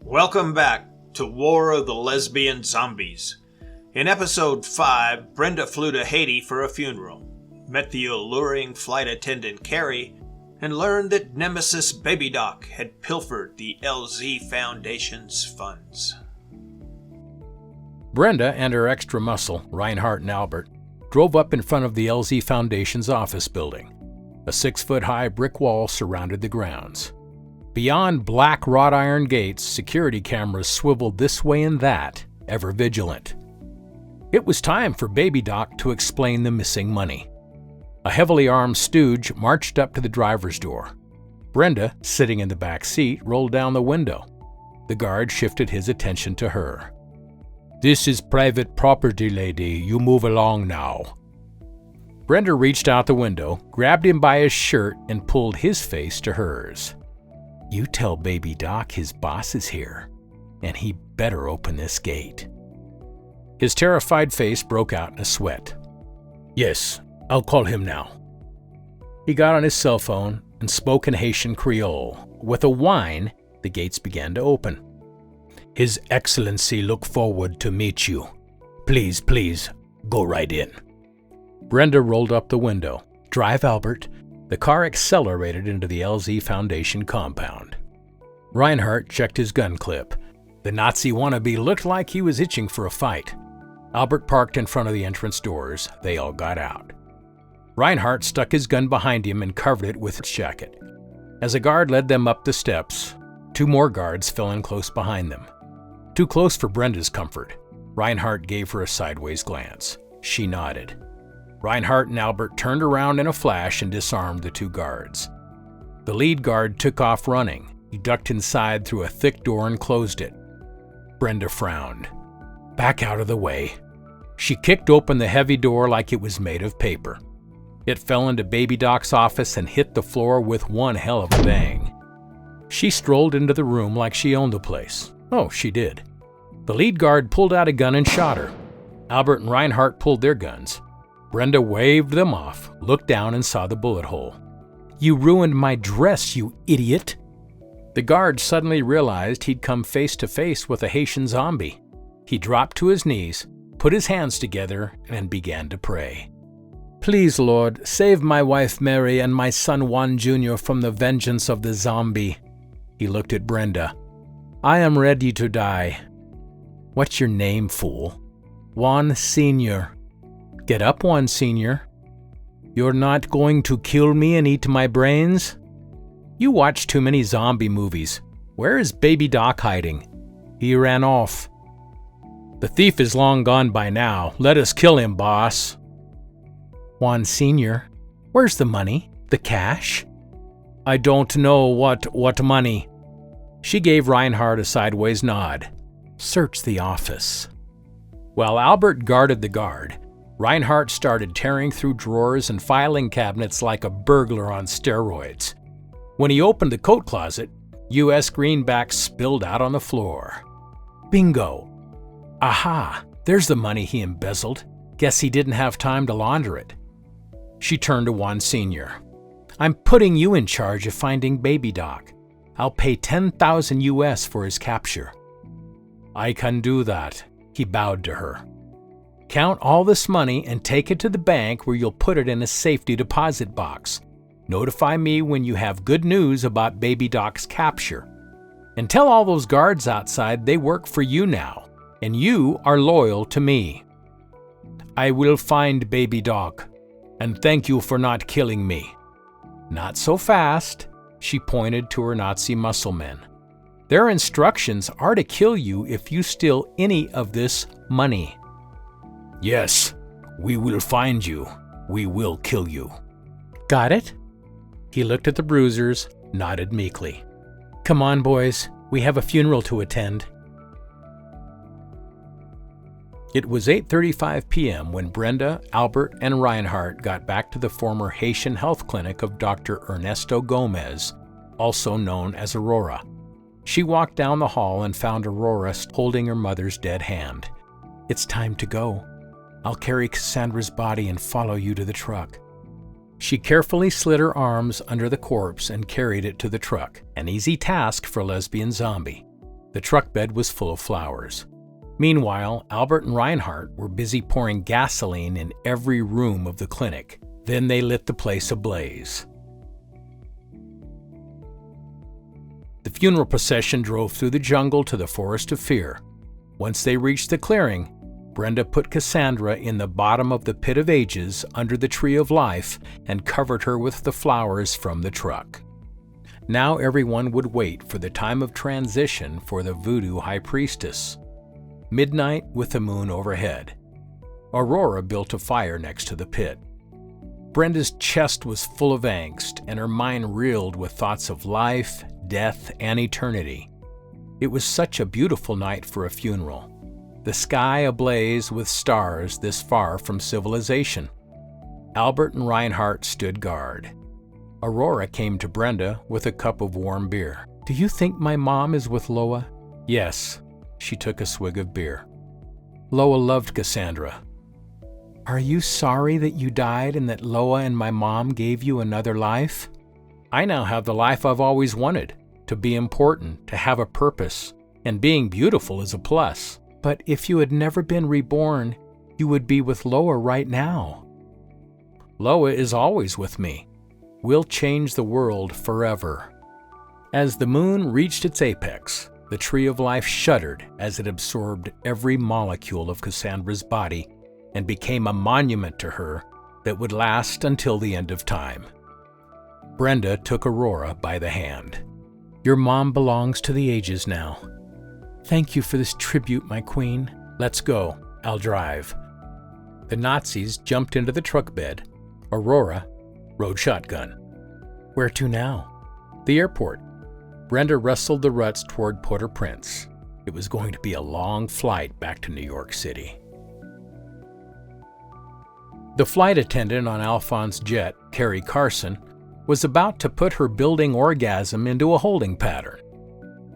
Welcome back to War of the Lesbian Zombies. In episode 5, Brenda flew to Haiti for a funeral, met the alluring flight attendant Carrie, and learned that Nemesis Baby Doc had pilfered the LZ Foundation's funds. Brenda and her extra muscle, Reinhardt and Albert, drove up in front of the LZ Foundation's office building. A 6-foot-high brick wall surrounded the grounds. Beyond black wrought iron gates, security cameras swiveled this way and that, ever vigilant. It was time for Baby Doc to explain the missing money. A heavily armed stooge marched up to the driver's door. Brenda, sitting in the back seat, rolled down the window. The guard shifted his attention to her. "This is private property, lady. You move along now." Brenda reached out the window, grabbed him by his shirt, and pulled his face to hers. "You tell Baby Doc his boss is here, and he better open this gate." His terrified face broke out in a sweat. "Yes, I'll call him now." He got on his cell phone and spoke in Haitian Creole. With a whine, the gates began to open. "His Excellency look forward to meet you. Please, go right in." Brenda rolled up the window. "Drive, Albert." The car accelerated into the LZ Foundation compound. Reinhardt checked his gun clip. The Nazi wannabe looked like he was itching for a fight. Albert parked in front of the entrance doors. They all got out. Reinhardt stuck his gun behind him and covered it with his jacket. As a guard led them up the steps, 2 more guards fell in close behind them. Too close for Brenda's comfort. Reinhardt gave her a sideways glance. She nodded. Reinhardt and Albert turned around in a flash and disarmed the 2 guards. The lead guard took off running. He ducked inside through a thick door and closed it. Brenda frowned. "Back out of the way." She kicked open the heavy door like it was made of paper. It fell into Baby Doc's office and hit the floor with one hell of a bang. She strolled into the room like she owned the place. Oh, she did. The lead guard pulled out a gun and shot her. Albert and Reinhardt pulled their guns. Brenda waved them off, looked down and saw the bullet hole. "You ruined my dress, you idiot." The guard suddenly realized he'd come face to face with a Haitian zombie. He dropped to his knees, put his hands together, and began to pray. "Please, Lord, save my wife Mary and my son Juan Jr. from the vengeance of the zombie." He looked at Brenda. "I am ready to die." "What's your name, fool?" "Juan Sr." "Get up, Juan Sr." "You're not going to kill me and eat my brains?" "You watch too many zombie movies. Where is Baby Doc hiding?" "He ran off." "The thief is long gone by now. Let us kill him, boss." "Juan Sr., where's the money? The cash?" "I don't know what money." She gave Reinhardt a sideways nod. "Search the office." While Albert guarded the guard, Reinhardt started tearing through drawers and filing cabinets like a burglar on steroids. When he opened the coat closet, U.S. greenbacks spilled out on the floor. Bingo! Aha! There's the money he embezzled. Guess he didn't have time to launder it. She turned to Juan Sr. "I'm putting you in charge of finding Baby Doc. I'll pay $10,000 US for his capture." "I can do that." He bowed to her. "Count all this money and take it to the bank where you'll put it in a safety deposit box. Notify me when you have good news about Baby Doc's capture. And tell all those guards outside they work for you now, and you are loyal to me." "I will find Baby Doc, and thank you for not killing me." "Not so fast." She pointed to her Nazi muscle men. "Their instructions are to kill you if you steal any of this money." "Yes, we will find you. We will kill you." "Got it?" He looked at the bruisers, nodded meekly. "Come on, boys. We have a funeral to attend." It was 8:35 p.m. when Brenda, Albert, and Reinhardt got back to the former Haitian health clinic of Dr. Ernesto Gomez, also known as Aurora. She walked down the hall and found Aurora holding her mother's dead hand. "It's time to go. I'll carry Cassandra's body and follow you to the truck." She carefully slid her arms under the corpse and carried it to the truck, an easy task for Lesbian Zombie. The truck bed was full of flowers. Meanwhile, Albert and Reinhardt were busy pouring gasoline in every room of the clinic. Then they lit the place ablaze. The funeral procession drove through the jungle to the Forest of Fear. Once they reached the clearing, Brenda put Cassandra in the bottom of the Pit of Ages under the Tree of Life and covered her with the flowers from the truck. Now everyone would wait for the time of transition for the voodoo high priestess. Midnight with the moon overhead. Aurora built a fire next to the pit. Brenda's chest was full of angst, and her mind reeled with thoughts of life, death, and eternity. It was such a beautiful night for a funeral. The sky ablaze with stars this far from civilization. Albert and Reinhardt stood guard. Aurora came to Brenda with a cup of warm beer. "Do you think my mom is with Loa?" "Yes." She took a swig of beer. "Loa loved Cassandra." "Are you sorry that you died and that Loa and my mom gave you another life?" "I now have the life I've always wanted, to be important, to have a purpose, and being beautiful is a plus." "But if you had never been reborn, you would be with Loa right now." "Loa is always with me. We'll change the world forever." As the moon reached its apex, the Tree of Life shuddered as it absorbed every molecule of Cassandra's body and became a monument to her that would last until the end of time. Brenda took Aurora by the hand. "Your mom belongs to the ages now. Thank you for this tribute, my queen. Let's go. I'll drive." The Nazis jumped into the truck bed. Aurora rode shotgun. "Where to now?" "The airport." Brenda wrestled the ruts toward Port-au-Prince. It was going to be a long flight back to New York City. The flight attendant on Alphonse's jet, Carrie Carson, was about to put her building orgasm into a holding pattern.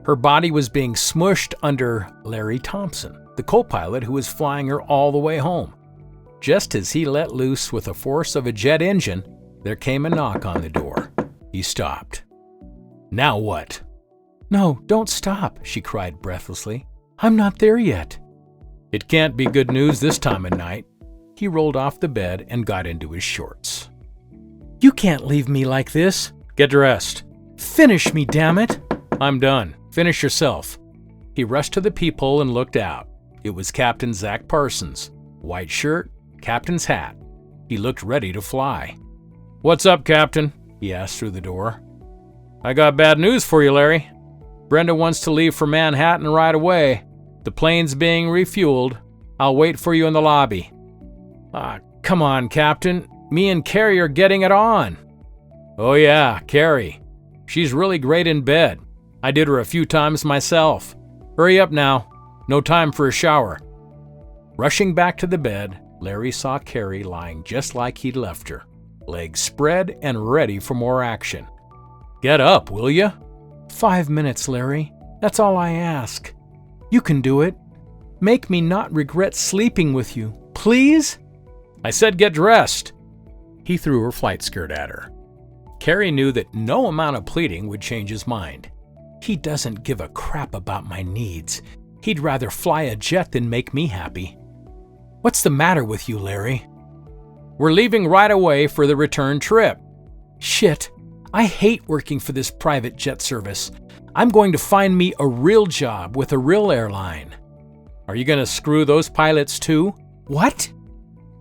Her body was being smushed under Larry Thompson, the co-pilot who was flying her all the way home. Just as he let loose with the force of a jet engine, there came a knock on the door. He stopped. "Now what?" "No, don't stop," she cried breathlessly. "I'm not there yet." "It can't be good news this time of night." He rolled off the bed and got into his shorts. "You can't leave me like this." "Get dressed." "Finish me, damn it." "I'm done. Finish yourself." He rushed to the peephole and looked out. It was Captain Zach Parsons. White shirt, captain's hat. He looked ready to fly. "What's up, Captain?" he asked through the door. "I got bad news for you, Larry. Brenda wants to leave for Manhattan right away. The plane's being refueled. I'll wait for you in the lobby." Come on, Captain. Me and Carrie are getting it on." "Oh yeah, Carrie. She's really great in bed. I did her a few times myself. Hurry up now. No time for a shower." Rushing back to the bed, Larry saw Carrie lying just like he'd left her, legs spread and ready for more action. "Get up, will you?" "5 minutes, Larry. That's all I ask. You can do it. Make me not regret sleeping with you. Please?" "I said get dressed." He threw her flight skirt at her. Carrie knew that no amount of pleading would change his mind. "He doesn't give a crap about my needs. He'd rather fly a jet than make me happy." "What's the matter with you, Larry?" "We're leaving right away for the return trip." "Shit. I hate working for this private jet service. I'm going to find me a real job with a real airline." "Are you going to screw those pilots too?" "What?"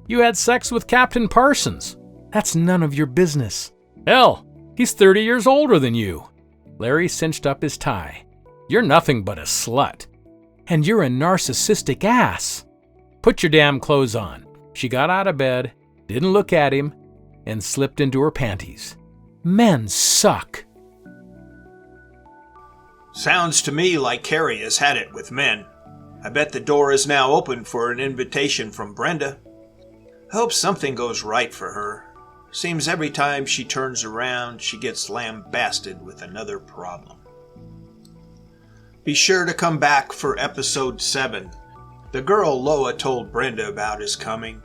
"You had sex with Captain Parsons." "That's none of your business." "Hell, he's 30 years older than you." Larry cinched up his tie. "You're nothing but a slut." "And you're a narcissistic ass." "Put your damn clothes on." She got out of bed, didn't look at him, and slipped into her panties. Men suck. Sounds to me like Carrie has had it with men. I bet the door is now open for an invitation from Brenda. I hope something goes right for her. Seems every time she turns around, she gets lambasted with another problem. Be sure to come back for episode 7. The girl Loa told Brenda about is coming,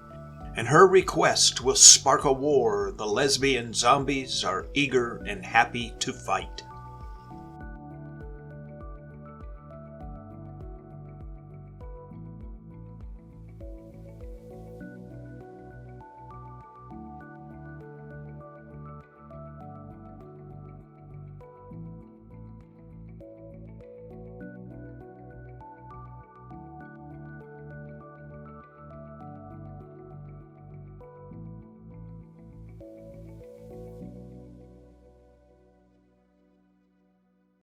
and her request will spark a war the lesbian zombies are eager and happy to fight.